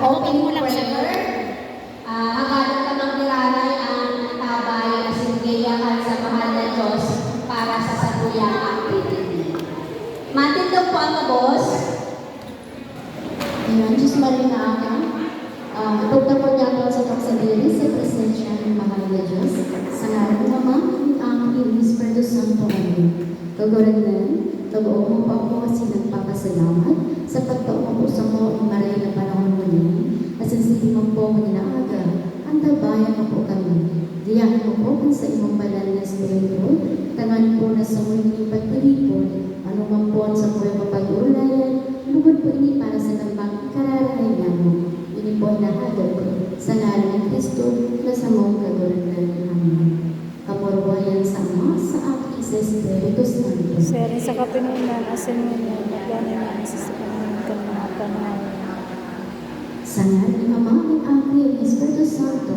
open prayer. Hanggang tamang niranay ang tabay na sinigayahan sa mahal na Diyos para sa satuyang activity. Matindog po ang boss. Ayan, Diyos marinaakan. Ipagtapon niya ako sa pagsadiri sa presensya ng mahal na Diyos. Sa ngalan ng Ama, ang Espiritu Santo. Amen. Kaguranan, tabuo mo pa po kasi nagpapasalamat sa pagtao mo po sa mo ang maray na panahon mo niya. At sinsili mo po mo nilaaga, ang tabayan mo po kami. Diyan mo po kung sa imong banal na Espiritu, tangan po na sa muling pagpilipon, ano man po sa buhay mapag-ulayan, lugod po ini para sa tambang kararahay niya mo. Ini po nahagad ko sa ngalan ng Kristo na sa mong kaguranan. Amen. Kapurwayan sa Ama, sa Anak, sa Espiritu Santo. Seri sa kapinunan, asin mo na, magana na sa sakanan ka mga panahon. Sa ngalan ng Ama, ng Anak, ng Espiritu Santo.